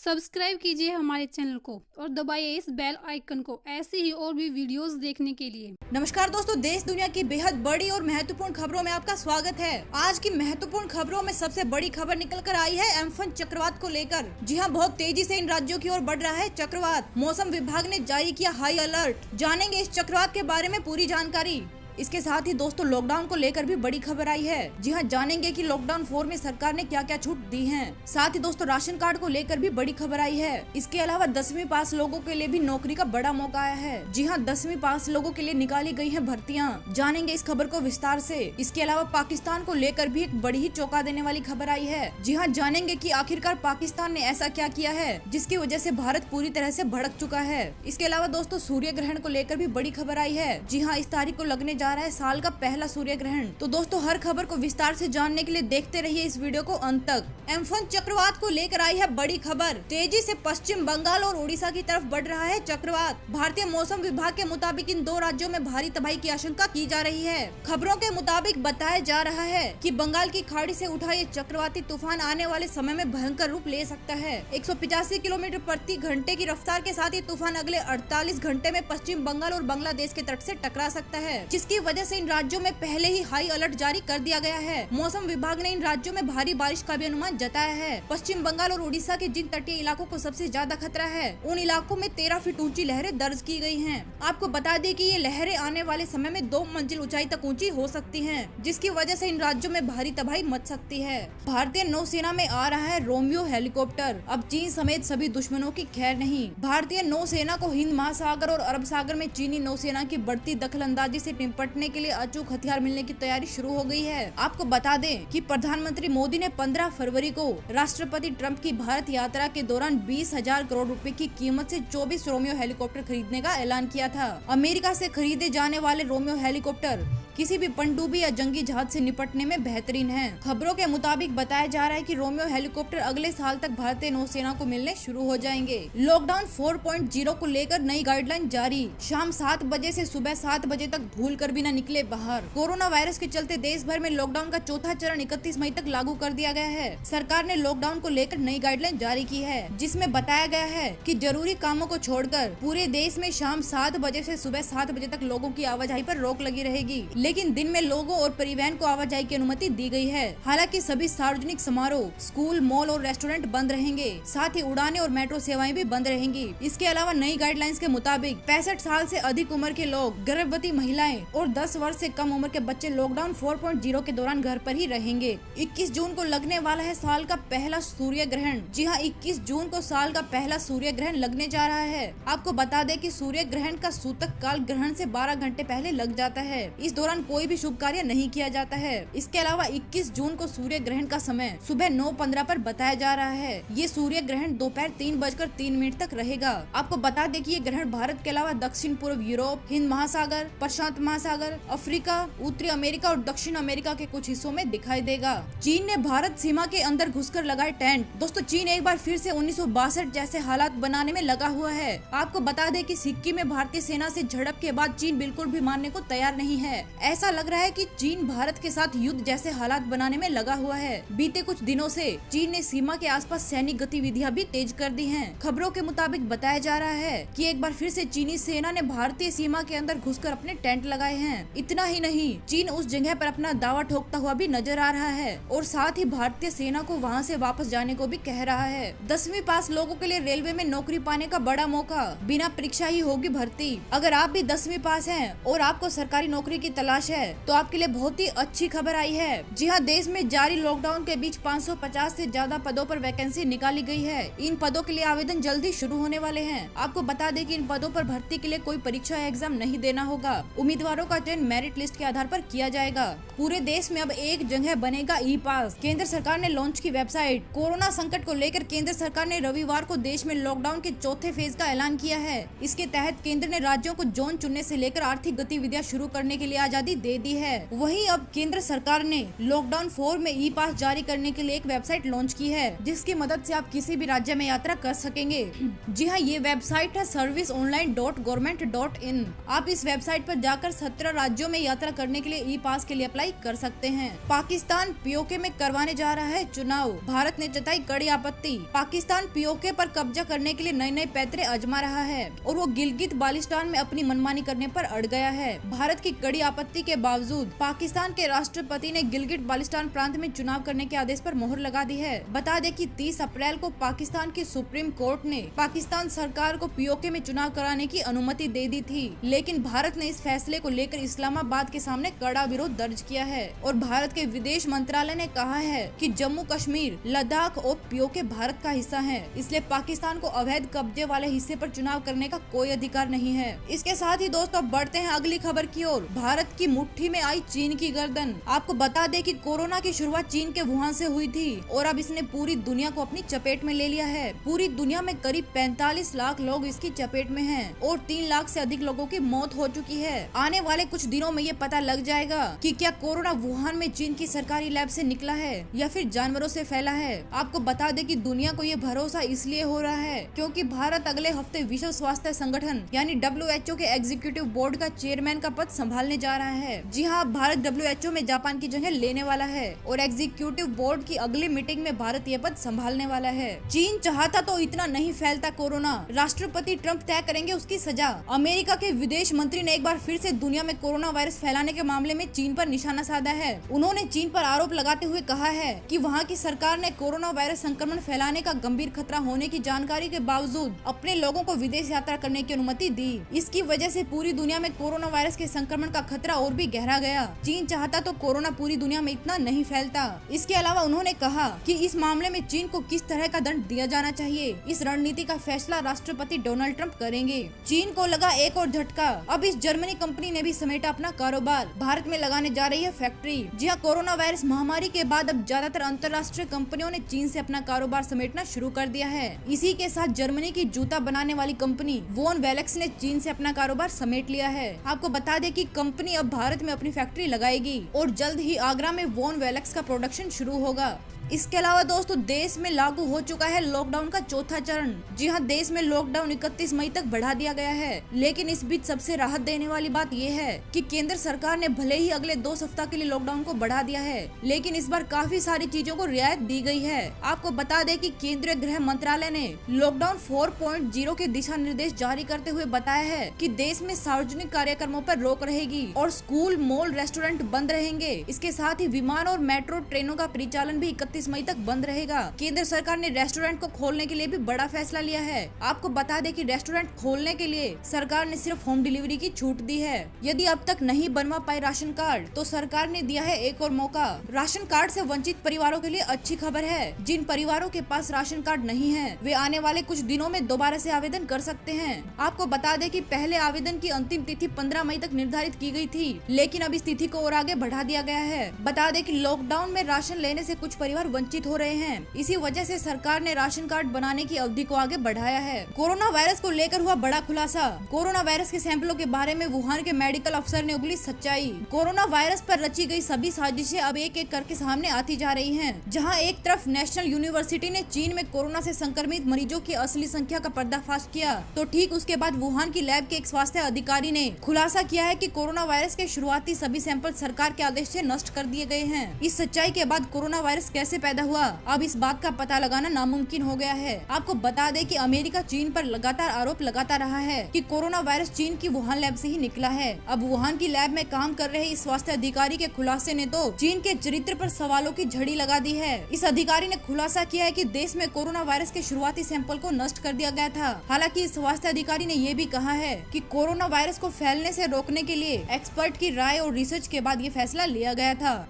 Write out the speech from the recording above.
Subscribe कीजिए हमारे channel को और दबाइए इस बेल आइकन को ऐसे ही और भी वीडियोस देखने के लिए। नमस्कार दोस्तों, देश दुनिया की बेहद बड़ी और महत्वपूर्ण खबरों में आपका स्वागत है। आज की महत्वपूर्ण खबरों में सबसे बड़ी खबर निकल कर आई है एम्फन चक्रवात को लेकर। जी हां, बहुत तेजी से इन राज्यों की ओर बढ़ रहा है चक्रवात। मौसम विभाग ने जारी किया हाई अलर्ट। जानेंगे इस चक्रवात के बारे में पूरी जानकारी। इसके साथ ही दोस्तों लॉकडाउन को लेकर भी बड़ी खबर आई है। जी हां, जानेंगे कि लॉकडाउन 4 में सरकार ने क्या क्या छूट दी है। साथ ही दोस्तों राशन कार्ड को लेकर भी बड़ी खबर आई है। इसके अलावा 10वीं पास लोगों के लिए भी नौकरी का बड़ा मौका आया है। जी हां, 10वीं पास लोगों के लिए निकाली गई है भर्तियां। जानेंगे इस खबर को विस्तार से। इसके अलावा पाकिस्तान को लेकर भी एक बड़ी ही चौंका देने वाली खबर आई है। जी हाँ, जानेंगे कि आखिरकार पाकिस्तान ने ऐसा क्या किया है जिसकी वजह से भारत पूरी तरह से भड़क चुका है। इसके अलावा दोस्तों सूर्य ग्रहण को लेकर भी बड़ी खबर आई है। जी हाँ, इस तारीख को लगने जा रहा है साल का पहला सूर्य ग्रहण। तो दोस्तों हर खबर को विस्तार से जानने के लिए देखते रहिए इस वीडियो को अंत तक। एम्फन चक्रवात को लेकर आई है बड़ी खबर। तेजी से पश्चिम बंगाल और उड़ीसा की तरफ बढ़ रहा है चक्रवात। भारतीय मौसम विभाग के मुताबिक इन दो राज्यों में भारी तबाही की आशंका की जा रही है। खबरों के मुताबिक बताया जा रहा है कि बंगाल की खाड़ी से उठा ये चक्रवाती तूफान आने वाले समय में भयंकर रूप ले सकता है। 185 किलोमीटर प्रति घंटे की रफ्तार के साथ ये तूफान अगले 48 घंटे में पश्चिम बंगाल और बांग्लादेश के तट से टकरा सकता है, जिसकी वजह से इन राज्यों में पहले ही हाई अलर्ट जारी कर दिया गया है। मौसम विभाग ने इन राज्यों में भारी बारिश का भी अनुमान जताया है। पश्चिम बंगाल और उड़ीसा के जिन तटीय इलाकों को सबसे ज्यादा खतरा है, उन इलाकों में 13 फीट ऊंची लहरें दर्ज की गई हैं। आपको बता दें कि ये लहरें आने वाले समय में 2 मंजिल ऊंचाई तक ऊंची हो सकती हैं, जिसकी वजह से इन राज्यों में भारी तबाही मच सकती है। भारतीय नौसेना में आ रहा है रोमियो हेलीकॉप्टर। अब चीन समेत सभी दुश्मनों की खैर नहीं। भारतीय नौसेना को हिंद महासागर और अरब सागर में चीनी नौसेना की बढ़ती दखलंदाजी से निपटने के लिए अचूक हथियार मिलने की तैयारी शुरू हो गई है। आपको बता दें कि प्रधानमंत्री मोदी ने 15 फरवरी को राष्ट्रपति ट्रंप की भारत यात्रा के दौरान 20,000 करोड़ रुपए की कीमत से 24 रोमियो हेलीकॉप्टर खरीदने का ऐलान किया था। अमेरिका से खरीदे जाने वाले रोमियो हेलीकॉप्टर किसी भी पनडुब्बी या जंगी जहाज से निपटने में बेहतरीन है। खबरों के मुताबिक बताया जा रहा है कि रोमियो हेलीकॉप्टर अगले साल तक भारतीय नौसेना को मिलने शुरू हो जाएंगे। लॉकडाउन 4.0 को लेकर नई गाइडलाइन जारी। शाम 7 बजे से सुबह 7 बजे तक भूल कर भी न निकले बाहर। कोरोना वायरस के चलते देश भर में लॉकडाउन का चौथा चरण 31 मई तक लागू कर दिया गया है। सरकार ने लॉकडाउन को लेकर नई गाइडलाइन जारी की है, जिसमें बताया गया है कि जरूरी कामों को छोड़कर पूरे देश में शाम 7 बजे से सुबह 7 बजे तक लोगों की आवाजाही पर रोक लगी रहेगी, लेकिन दिन में लोगों और परिवहन को आवाजाही की अनुमति दी गई है। हालांकि सभी सार्वजनिक समारोह, स्कूल, मॉल और रेस्टोरेंट बंद रहेंगे। साथ ही उड़ानें और मेट्रो सेवाएं भी बंद रहेंगी। इसके अलावा नई गाइडलाइंस के मुताबिक 65 साल से अधिक उम्र के लोग, गर्भवती महिलाएं और 10 वर्ष से कम उम्र के बच्चे लॉकडाउन 4.0 के दौरान घर पर ही रहेंगे। 21 जून को लगने वाला है साल का पहला सूर्य ग्रहण। जी हाँ, 21 जून को साल का पहला सूर्य ग्रहण लगने जा रहा है। आपको बता दें कि सूर्य ग्रहण का सूतक काल ग्रहण से 12 घंटे पहले लग जाता है। इस दौरान कोई भी शुभ कार्य नहीं किया जाता है। इसके अलावा 21 जून को सूर्य ग्रहण का समय सुबह 9:15 पर बताया जा रहा है। ये सूर्य ग्रहण दोपहर 3:03 तक रहेगा। आपको बता दें कि ये ग्रहण भारत के अलावा दक्षिण पूर्व यूरोप, हिंद महासागर, प्रशांत महासागर, अफ्रीका, उत्तरी अमेरिका और दक्षिण अमेरिका के कुछ हिस्सों में दिखाई देगा। चीन ने भारत सीमा के अंदर घुसकर लगाए टेंट। दोस्तों चीन एक बार फिर से 1962 जैसे हालात बनाने में लगा हुआ है। आपको बता दें कि सिक्किम में भारतीय सेना से झड़प के बाद चीन बिल्कुल भी मानने को तैयार नहीं है। ऐसा लग रहा है कि चीन भारत के साथ युद्ध जैसे हालात बनाने में लगा हुआ है। बीते कुछ दिनों से चीन ने सीमा के आसपास सैनिक गतिविधियां भी तेज कर दी हैं। खबरों के मुताबिक बताया जा रहा है कि एक बार फिर से चीनी सेना ने भारतीय सीमा के अंदर घुसकर अपने टेंट लगाए हैं। इतना ही नहीं, चीन उस जगह पर अपना दावा ठोकता हुआ भी नजर आ रहा है और साथ ही भारतीय सेना को वहां से वापस जाने को भी कह रहा है। 10वीं पास लोगों के लिए रेलवे में नौकरी पाने का बड़ा मौका। बिना परीक्षा ही होगी भर्ती। अगर आप भी 10वीं पास हैं और आपको सरकारी नौकरी की तलाश है तो आपके लिए बहुत ही अच्छी खबर आई है। जी हाँ, देश में जारी लॉकडाउन के बीच 550 से ज्यादा पदों पर वैकेंसी निकाली गई है। इन पदों के लिए आवेदन जल्दी शुरू होने वाले हैं। आपको बता दें कि इन पदों पर भर्ती के लिए कोई परीक्षा या एग्जाम नहीं देना होगा। उम्मीदवारों का चयन मेरिट लिस्ट के आधार पर किया जाएगा। पूरे देश में अब एक जगह बनेगा ई पास। केंद्र सरकार ने लॉन्च की वेबसाइट। कोरोना संकट को लेकर केंद्र सरकार ने रविवार को देश में लॉकडाउन के चौथे फेज का ऐलान किया है। इसके तहत केंद्र ने राज्यों को जोन चुनने से लेकर आर्थिक गतिविधियां शुरू करने के लिए आजादी दे दी है। वहीं अब केंद्र सरकार ने लॉकडाउन 4 में ई पास जारी करने के लिए एक वेबसाइट लॉन्च की है, जिसकी मदद से आप किसी भी राज्य में यात्रा कर सकेंगे। जी हाँ, ये वेबसाइट है serviceonline.government.in। आप इस वेबसाइट पर जाकर 17 राज्यों में यात्रा करने के लिए ई पास के लिए अप्लाई कर सकते हैं। पाकिस्तान पीओके में करवाने जा रहा है चुनाव, भारत ने जताई कड़ी आपत्ति। पाकिस्तान पीओके पर कब्जा करने के लिए नए नए पैतरे आजमा रहा है और वो गिलगित बाल्टिस्तान में अपनी मनमानी करने पर अड़ गया है। भारत की कड़ी आपत्ति के बावजूद पाकिस्तान के राष्ट्रपति ने गिलगित बाल्टिस्तान प्रांत में चुनाव करने के आदेश पर मोहर लगा दी है। बता दें कि 30 अप्रैल को पाकिस्तान की सुप्रीम कोर्ट ने पाकिस्तान सरकार को पीओके में चुनाव कराने की अनुमति दे दी थी, लेकिन भारत ने इस फैसले को लेकर इस्लामाबाद के सामने कड़ा विरोध दर्ज किया है और भारत के विदेश मंत्रालय ने कहा है कि जम्मू कश्मीर, लद्दाख और पीओके भारत का हिस्सा है, इसलिए पाकिस्तान को अवैध कब्जे वाले हिस्से पर चुनाव करने का कोई अधिकार नहीं है। इसके साथ ही दोस्तों बढ़ते हैं अगली खबर की ओर। भारत की मुट्ठी में आई चीन की गर्दन। आपको बता दें कि कोरोना की शुरुआत चीन के वुहान से हुई थी और अब इसने पूरी दुनिया को अपनी चपेट में ले लिया है। पूरी दुनिया में करीब 45 लाख लोग इसकी चपेट में हैं और 3 लाख से अधिक लोगों की मौत हो चुकी है। आने वाले कुछ दिनों में ये पता लग जाएगा कि क्या कोरोना वुहान में चीन की सरकारी लैब से निकला है या फिर जानवरों से फैला है। आपको बता दें कि दुनिया को ये भरोसा इसलिए हो रहा है क्योंकि भारत अगले हफ्ते विश्व स्वास्थ्य संगठन यानी WHO के एग्जीक्यूटिव बोर्ड का चेयरमैन का पद संभालने जा रहा है। जी हाँ, भारत WHO में जापान की जगह लेने वाला है और एग्जीक्यूटिव बोर्ड की अगली मीटिंग में भारत ये पद संभालने वाला है। चीन चाहता तो इतना नहीं फैलता कोरोना, राष्ट्रपति ट्रंप तय करेंगे उसकी सजा। अमेरिका के विदेश मंत्री ने एक बार फिर से दुनिया में कोरोना वायरस फैलाने के मामले में चीन पर निशाना साधा है। उन्होंने चीन पर आरोप लगाते हुए कहा है कि वहाँ की सरकार ने कोरोना वायरस संक्रमण फैलाने का गंभीर खतरा होने की जानकारी के बावजूद अपने लोगों को विदेश यात्रा करने की अनुमति दी। इसकी वजह से पूरी दुनिया में कोरोना वायरस के संक्रमण का खतरा और भी गहरा गया। चीन चाहता तो कोरोना पूरी दुनिया में इतना नहीं फैलता। इसके अलावा उन्होंने कहा कि इस मामले में चीन को किस तरह का दंड दिया जाना चाहिए, इस रणनीति का फैसला राष्ट्रपति डोनाल्ड ट्रंप करेंगे। चीन को लगा एक और झटका, अब इस जर्मनी कंपनी ने भी समेटा अपना कारोबार, भारत में लगाने जा रही है फैक्ट्री। जी हाँ, कोरोना वायरस महामारी के बाद अब ज्यादातर अंतर्राष्ट्रीय कंपनियों ने चीन से अपना कारोबार समेटना शुरू कर दिया है। इसी के साथ जर्मनी की जूता बनाने वाली कंपनी वॉन वेलेक्स ने चीन से अपना कारोबार समेट लिया है। आपको बता दें कि कंपनी अब भारत में अपनी फैक्ट्री लगाएगी और जल्द ही आगरा में वॉन वेलेक्स का प्रोडक्शन शुरू होगा। इसके अलावा दोस्तों देश में लागू हो चुका है लॉकडाउन का चौथा चरण। जी हाँ, देश में लॉकडाउन 31 मई तक बढ़ा दिया गया है, लेकिन इस बीच सबसे राहत देने वाली बात यह है कि केंद्र सरकार ने भले ही अगले 2 सप्ताह के लिए लॉकडाउन को बढ़ा दिया है, लेकिन इस बार काफी सारी चीजों को रियायत दी गई है। आपको बता दें कि केंद्रीय गृह मंत्रालय ने लॉकडाउन 4.0 के दिशा निर्देश जारी करते हुए बताया है कि देश में सार्वजनिक कार्यक्रमों पर रोक रहेगी और स्कूल, मॉल, रेस्टोरेंट बंद रहेंगे। इसके साथ ही विमान और मेट्रो ट्रेनों का परिचालन भी 31 मई तक बंद रहेगा। केंद्र सरकार ने रेस्टोरेंट को खोलने के लिए भी बड़ा फैसला लिया है। आपको बता दें कि रेस्टोरेंट खोलने के लिए सरकार ने सिर्फ होम डिलीवरी की छूट दी है। यदि अब तक नहीं बनवा पाए राशन कार्ड तो सरकार ने दिया है एक और मौका। राशन कार्ड से वंचित परिवारों के लिए अच्छी खबर है। जिन परिवारों के पास राशन कार्ड नहीं है वे आने वाले कुछ दिनों में दोबारा से आवेदन कर सकते हैं। आपको बता दें कि पहले आवेदन की अंतिम तिथि 15 मई तक निर्धारित की गई थी, लेकिन अब इस तिथि को और आगे बढ़ा दिया गया है। बता दें कि लॉकडाउन में राशन लेने से कुछ परिवार वंचित हो रहे हैं। इसी वजह से सरकार ने राशन कार्ड बनाने की अवधि को आगे बढ़ाया है। कोरोना वायरस को लेकर हुआ बड़ा खुलासा। कोरोना वायरस के सैंपलों के बारे में वुहान के मेडिकल अफसर ने उगली सच्चाई। कोरोना वायरस पर रची गई सभी साजिशें अब एक एक करके सामने आती जा रही हैं। जहां एक तरफ नेशनल यूनिवर्सिटी ने चीन में कोरोना से संक्रमित मरीजों की असली संख्या का पर्दाफाश किया, तो ठीक उसके बाद वुहान की लैब के एक स्वास्थ्य अधिकारी ने खुलासा किया है कि कोरोना वायरस के शुरुआती सभी सैंपल सरकार के आदेश से नष्ट कर दिए गए हैं। इस सच्चाई के बाद कोरोना वायरस कैसे पैदा हुआ, अब इस बात का पता लगाना नामुमकिन हो गया है। आपको बता दें कि अमेरिका चीन पर लगातार आरोप लगाता रहा है कि कोरोना वायरस चीन की वुहान लैब से ही निकला है। अब वुहान की लैब में काम कर रहे इस स्वास्थ्य अधिकारी के खुलासे ने तो चीन के चरित्र पर सवालों की झड़ी लगा दी है। इस अधिकारी ने खुलासा किया है कि देश में कोरोना वायरस के शुरुआती सैंपल को नष्ट कर दिया गया था। हालांकि इस स्वास्थ्य अधिकारी ने ये भी कहा है कि कोरोना वायरस को फैलने से रोकने के लिए एक्सपर्ट की राय और रिसर्च के बाद ये फैसला लिया गया था।